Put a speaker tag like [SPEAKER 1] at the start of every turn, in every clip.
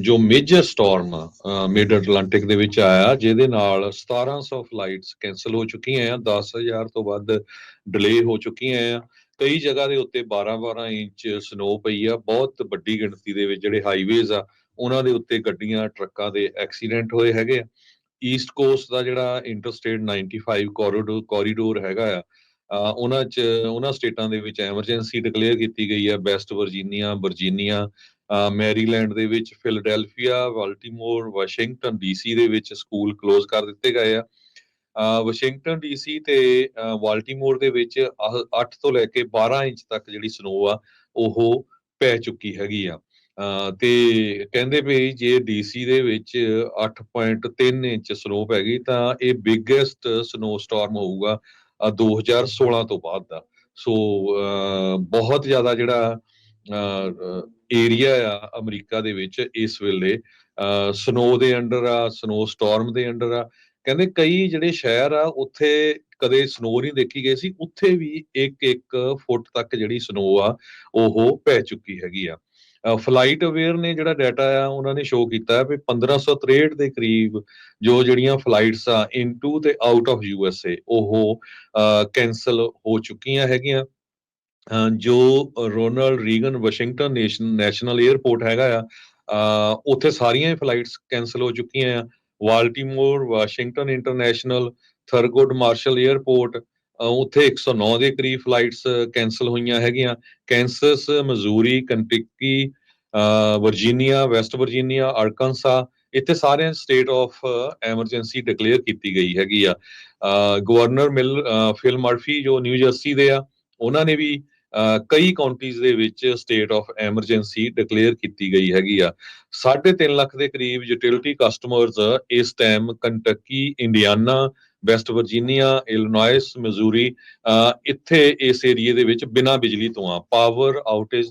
[SPEAKER 1] ਜੋ major storm ਆ mid Atlantic ਦੇ ਵਿੱਚ ਆਇਆ, ਜਿਹਦੇ ਨਾਲ 1700 ਫਲਾਈਟਸ ਕੈਂਸਲ ਹੋ ਚੁੱਕੀਆਂ ਆ, 10,000 ਤੋਂ ਵੱਧ ਡਿਲੇ ਹੋ ਚੁੱਕੀਆਂ ਆ। ਕਈ ਜਗ੍ਹਾ ਦੇ ਉੱਤੇ 12-12 ਇੰਚ ਸਨੋ ਪਈ ਆ। ਬਹੁਤ ਵੱਡੀ ਗਿਣਤੀ ਦੇ ਵਿੱਚ ਜਿਹੜੇ ਹਾਈਵੇਜ਼ ਆ ਉਹਨਾਂ ਦੇ ਉੱਤੇ ਗੱਡੀਆਂ ਟਰੱਕਾਂ ਦੇ ਐਕਸੀਡੈਂਟ ਹੋਏ ਹੈਗੇ ਆ। ਈਸਟ ਕੋਸਟ ਦਾ ਜਿਹੜਾ ਇੰਟਰਸਟੇਟ 95 ਕੋਰੀਡੋਰ ਹੈਗਾ ਆ, ਉਹਨਾਂ ਸਟੇਟਾਂ ਦੇ ਵਿੱਚ ਐਮਰਜੈਂਸੀ ਡਿਕਲੇਅਰ ਕੀਤੀ ਗਈ ਹੈ। ਵੈਸਟ ਵਰਜੀਨੀਆ, ਮੈਰੀਲੈਂਡ ਦੇ ਵਿੱਚ, ਫਿਲਡੈਲਫੀਆ, ਬਾਲਟੀਮੋਰ, ਵਾਸ਼ਿੰਗਟਨ ਡੀਸੀ ਦੇ ਵਿੱਚ ਸਕੂਲ ਕਲੋਜ਼ ਕਰ ਦਿੱਤੇ ਗਏ ਆ। ਵਾਸ਼ਿੰਗਟਨ ਡੀਸੀ ਤੇ ਬਾਲਟੀਮੋਰ ਦੇ ਵਿੱਚ 8 ਤੋਂ ਲੈ ਕੇ 12 ਇੰਚ ਤੱਕ ਜਿਹੜੀ ਸਨੋ ਆ ਉਹ ਪੈ ਚੁੱਕੀ ਹੈਗੀ ਆ। ਤੇ ਕਹਿੰਦੇ ਵੀ ਜੇ ਡੀਸੀ ਦੇ ਵਿੱਚ 8.3 ਇੰਚ ਸਨੋ ਪੈ ਗਈ ਤਾਂ ਇਹ ਬਿਗੇਸਟ ਸਨੋ ਸਟਾਰਮ ਹੋਊਗਾ 2016 ਤੋਂ ਬਾਅਦ ਦਾ। ਸੋ ਬਹੁਤ ਜ਼ਿਆਦਾ ਜਿਹੜਾ ਏਰੀਆ ਆ ਅਮਰੀਕਾ ਦੇ ਵਿੱਚ ਇਸ ਵੇਲੇ ਸਨੋ ਦੇ ਅੰਡਰ ਆ, ਸਨੋ ਸਟਾਰਮ ਦੇ ਅੰਡਰ ਆ। ਕਹਿੰਦੇ ਕਈ ਜਿਹੜੇ ਸ਼ਹਿਰ ਆ ਉੱਥੇ ਕਦੇ ਸਨੋ ਨਹੀਂ ਦੇਖੀ ਗਈ ਸੀ, ਉੱਥੇ ਵੀ 1-1 ਫੁੱਟ ਤੱਕ ਜਿਹੜੀ ਸਨੋ ਆ ਉਹ ਪੈ ਚੁੱਕੀ ਹੈਗੀ ਆ। ਫਲਾਈਟ ਅਵੇਅਰ ਨੇ ਜਿਹੜਾ ਡਾਟਾ ਆ ਉਹਨਾਂ ਨੇ ਸ਼ੋਅ ਕੀਤਾ ਵੀ 1563 ਦੇ ਕਰੀਬ ਜਿਹੜੀਆਂ ਫਲਾਈਟਸ ਆ ਇਨਟੂ ਤੇ ਆਊਟ ਆਫ USA ਉਹ ਕੈਂਸਲ ਹੋ ਚੁੱਕੀਆਂ ਹੈਗੀਆਂ। ਜੋ Ronald Reagan Washington national airport ਹੈਗਾ ਆ, ਉੱਥੇ ਸਾਰੀਆਂ ਹੀ ਫਲਾਈਟਸ ਕੈਂਸਲ ਹੋ ਚੁੱਕੀਆਂ ਆ। ਵਾਲਟੀਮੋਰ, ਵਾਸ਼ਿੰਗਟਨ ਇੰਟਰਨੈਸ਼ਨਲ, ਥਰਗੋਡ ਮਾਰਸ਼ਲ 에ਅਰਪੋਰਟ, ਉੱਥੇ 109 ਦੇ ਕਰੀਬ ਫਲਾਈਟਸ ਕੈਂਸਲ ਹੋਈਆਂ ਹੈਗੀਆਂ। ਕੈਂਸਸ, ਮਜ਼ੂਰੀ, ਕੰਟਕੀ, ਵਰਜੀਨੀਆ, ਵੈਸਟ ਵਰਜੀਨੀਆ, ਅਰਕਾਨਸਾ, ਇੱਥੇ ਸਾਰਿਆਂ ਸਟੇਟ ਆਫ ਐਮਰਜੈਂਸੀ ਡਿਕਲੇਅਰ ਕੀਤੀ ਗਈ ਹੈਗੀ ਆ। ਗਵਰਨਰ ਫਿਲ ਮਰਫੀ ਜੋ ਨਿਊ ਜਰਸੀ ਦੇ ਆ, ਉਹਨਾਂ ਨੇ ਵੀ ਕਈ ਕਾਉਂਟੀਜ਼ ਦੇ ਵਿੱਚ ਸਟੇਟ ਆਫ ਐਮਰਜੈਂਸੀ ਡਿਕਲੇਅਰ ਕੀਤੀ ਗਈ ਹੈਗੀ ਆ। 3.5 ਲੱਖ ਦੇ ਕਰੀਬ ਯੂਟਿਲਿਟੀ ਕਸਟਮਰਸ ਇਸ time Kentucky, Indiana, West Virginia, Illinois, Missouri, ਇੱਥੇ ਇਸ ਏਰੀਏ ਦੇ ਵਿੱਚ ਬਿਨਾਂ ਬਿਜਲੀ ਤੋਂ ਆ। ਪਾਵਰ ਆਊਟੇਜ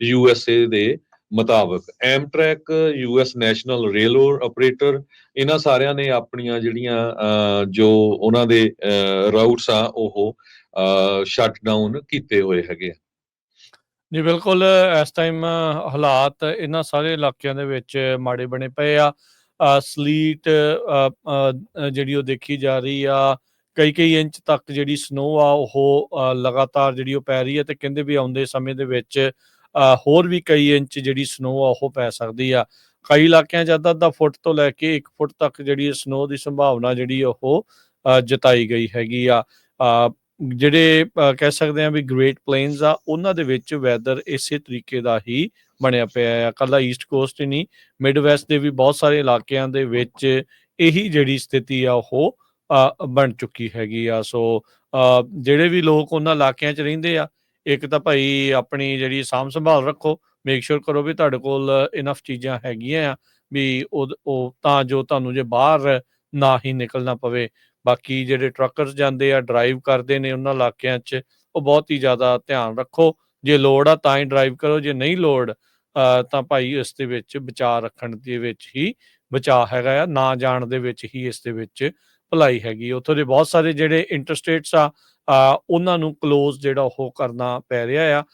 [SPEAKER 1] .USA ਦੇ ਮੁਤਾਬਕ Amtrak, US national railway operator, ਇਹਨਾਂ ਸਾਰਿਆਂ ਨੇ ਆਪਣੀਆਂ ਜਿਹੜੀਆਂ ਜੋ ਉਹਨਾਂ ਦੇ ਰਾਊਟਸ ਆ ਉਹ ਸ਼ਟ ਡਾਊਨ ਕੀਤੇ ਹੋਏ ਹੈਗੇ ਆ।
[SPEAKER 2] ਜੀ ਬਿਲਕੁਲ, ਇਸ ਟਾਈਮ ਹਾਲਾਤ ਇਹਨਾਂ ਸਾਰੇ ਇਲਾਕਿਆਂ ਦੇ ਵਿੱਚ ਮਾੜੇ ਬਣੇ ਪਏ ਆ। ਸਲੀਟ ਜਿਹੜੀ ਉਹ ਦੇਖੀ ਜਾ ਰਹੀ ਆ, ਕਈ ਇੰਚ ਤੱਕ ਜਿਹੜੀ ਸਨੋ ਆ ਉਹ ਲਗਾਤਾਰ ਜਿਹੜੀ ਉਹ ਪੈ ਰਹੀ ਹੈ, ਤੇ ਕਹਿੰਦੇ ਵੀ ਆਉਂਦੇ ਸਮੇਂ ਦੇ ਵਿੱਚ ਹੋਰ ਵੀ ਕਈ ਇੰਚ ਜਿਹੜੀ ਸਨੋ ਆ ਉਹ ਪੈ ਸਕਦੀ ਆ। ਕਈ ਇਲਾਕਿਆਂ 'ਚ ਅੱਧਾ ਫੁੱਟ ਤੋਂ ਲੈ ਕੇ 1 ਫੁੱਟ ਤੱਕ ਜਿਹੜੀ ਸਨੋ ਦੀ ਸੰਭਾਵਨਾ ਜਿਹੜੀ ਉਹ ਜਤਾਈ ਗਈ ਹੈਗੀ ਆ। ਜਿਹੜੇ ਕਹਿ ਸਕਦੇ ਆ ਵੀ ਗ੍ਰੇਟ ਪਲੇਨਸ ਆ, ਉਹਨਾਂ ਦੇ ਵਿੱਚ ਵੈਦਰ ਇਸੇ ਤਰੀਕੇ ਦਾ ਹੀ ਬਣਿਆ ਪਿਆ ਆ। ਇਕੱਲਾ ਈਸਟ ਕੋਸਟ ਹੀ ਨਹੀਂ, ਮਿਡ ਵੈਸਟ ਦੇ ਵੀ ਬਹੁਤ ਸਾਰੇ ਇਲਾਕਿਆਂ ਦੇ ਵਿੱਚ ਇਹੀ ਜਿਹੜੀ ਸਥਿਤੀ ਆ ਉਹ ਬਣ ਚੁੱਕੀ ਹੈਗੀ ਆ। ਸੋ ਜਿਹੜੇ ਵੀ ਲੋਕ ਉਹਨਾਂ ਇਲਾਕਿਆਂ 'ਚ ਰਹਿੰਦੇ ਆ, ਇੱਕ ਤਾਂ ਭਾਈ ਆਪਣੀ ਜਿਹੜੀ ਸਾਂਭ ਸੰਭਾਲ ਰੱਖੋ, ਮੇਕ ਸ਼ੋਰ ਕਰੋ ਵੀ ਤੁਹਾਡੇ ਕੋਲ ਇਨਫ ਚੀਜ਼ਾਂ ਹੈਗੀਆਂ ਆ ਵੀ ਉਹ ਤਾਂ ਜੋ ਤੁਹਾਨੂੰ ਜੇ ਬਾਹਰ ਨਾ ਹੀ ਨਿਕਲਣਾ ਪਵੇ। ਬਾਕੀ ਜਿਹੜੇ ਟਰੱਕਰਸ ਜਾਂਦੇ ਆ, ਡਰਾਈਵ ਕਰਦੇ ਨੇ ਉਹਨਾਂ ਇਲਾਕਿਆਂ 'ਚ, ਉਹ ਬਹੁਤ ਹੀ ਜ਼ਿਆਦਾ ਧਿਆਨ ਰੱਖੋ। ਜੇ ਲੋੜ ਆ ਤਾਂ ਹੀ ਡਰਾਈਵ ਕਰੋ, ਜੇ ਨਹੀਂ ਲੋੜ ਤਾਂ ਭਾਈ ਇਸ ਦੇ ਵਿੱਚ ਬਚਾਅ ਰੱਖਣ ਦੇ ਵਿੱਚ ਹੀ ਬਚਾਅ ਹੈਗਾ ਆ, ਨਾ ਜਾਣ ਦੇ ਵਿੱਚ ਹੀ ਇਸ ਦੇ ਵਿੱਚ ਭਲਾਈ ਹੈਗੀ। ਉੱਥੋਂ ਦੇ ਬਹੁਤ ਸਾਰੇ ਜਿਹੜੇ ਇੰਟਰਸਟੇਟਸ ਆ ਉਹਨਾਂ ਨੂੰ ਕਲੋਜ਼ ਜਿਹੜਾ ਉਹ ਕਰਨਾ ਪੈ ਰਿਹਾ ਆ।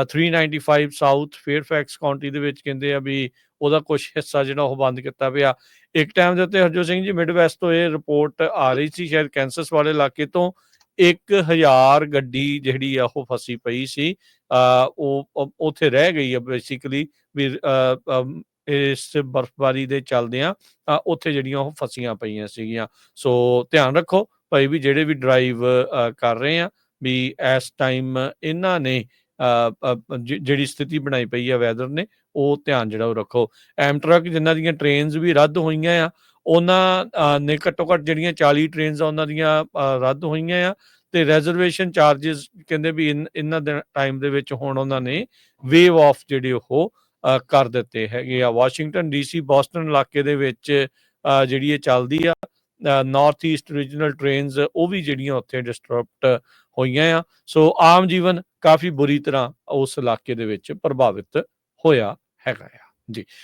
[SPEAKER 2] 395 ਸਾਊਥ ਫੇਅਰਫੈਕਸ ਕਾਉਂਟੀ ਦੇ ਵਿੱਚ ਕਹਿੰਦੇ ਆ ਵੀ ਉਹਦਾ ਕੁਛ ਹਿੱਸਾ ਜਿਹੜਾ ਉਹ ਬੰਦ ਕੀਤਾ ਪਿਆ। ਇੱਕ ਟਾਈਮ ਦੇ ਉੱਤੇ ਹਰਜੋਤ ਸਿੰਘ ਜੀ ਮਿਡ ਵੈਸਟ ਤੋਂ ਇਹ ਰਿਪੋਰਟ ਆ ਰਹੀ ਸੀ, ਸ਼ਾਇਦ ਕੈਂਸਸ ਵਾਲੇ ਇਲਾਕੇ ਤੋਂ 1000 ਗੱਡੀ ਜਿਹੜੀ ਆ ਉਹ ਫਸੀ ਪਈ ਸੀ। ਉਹ ਉੱਥੇ ਰਹਿ ਗਈ ਆ ਬੇਸਿਕਲੀ ਵੀ ਇਸ ਬਰਫ਼ਬਾਰੀ ਦੇ ਚੱਲਦਿਆਂ ਉੱਥੇ ਜਿਹੜੀਆਂ ਉਹ ਫਸੀਆਂ ਪਈਆਂ ਸੀਗੀਆਂ। ਸੋ ਧਿਆਨ ਰੱਖੋ ਭਾਈ ਵੀ ਜਿਹੜੇ ਵੀ ਡਰਾਈਵ ਕਰ ਰਹੇ ਆ ਵੀ ਇਸ ਟਾਈਮ ਇਹਨਾਂ ਨੇ ਜਿਹੜੀ ਸਥਿਤੀ ਬਣਾਈ ਪਈ ਆ ਵੈਦਰ ਨੇ, ਉਹ ਧਿਆਨ ਜਿਹੜਾ ਉਹ ਰੱਖੋ। ਐਮਟਰਕ ਜਿਨ੍ਹਾਂ ਦੀਆਂ ਟ੍ਰੇਨਸ ਵੀ ਰੱਦ ਹੋਈਆਂ ਆ, ਉਹਨਾਂ ਨੇ ਘੱਟੋ ਘੱਟ ਜਿਹੜੀਆਂ 40 ਟ੍ਰੇਨਸ ਆ ਉਹਨਾਂ ਦੀਆਂ ਰੱਦ ਹੋਈਆਂ ਆ, ਤੇ ਰੈਜ਼ਰਵੇਸ਼ਨ ਚਾਰਜਸ ਕਹਿੰਦੇ ਵੀ ਇਹਨਾਂ ਦੇ ਟਾਈਮ ਦੇ ਵਿੱਚ ਹੁਣ ਉਹਨਾਂ ਨੇ ਵੇਵ ਆਫ ਜਿਹੜੇ ਉਹ ਕਰ ਦਿੱਤੇ ਹੈਗੇ ਆ। ਵਾਸ਼ਿੰਗਟਨ DC, ਬੋਸਟਨ ਇਲਾਕੇ ਦੇ ਵਿੱਚ ਜਿਹੜੀ ਇਹ ਚੱਲਦੀ ਆ ਨਾਰਥ ਈਸਟ ਰੀਜਨਲ ਟ੍ਰੇਨਸ, ਉਹ ਵੀ ਜਿਹੜੀਆਂ ਉੱਥੇ ਡਿਸਟਰਬਡ ਹੋਈਆਂ ਆ। ਸੋ ਆਮ ਜੀਵਨ ਕਾਫੀ ਬੁਰੀ ਤਰ੍ਹਾਂ ਉਸ ਇਲਾਕੇ ਦੇ ਵਿੱਚ ਪ੍ਰਭਾਵਿਤ ਹੋਇਆ ਹੈਗਾ ਆ ਜੀ।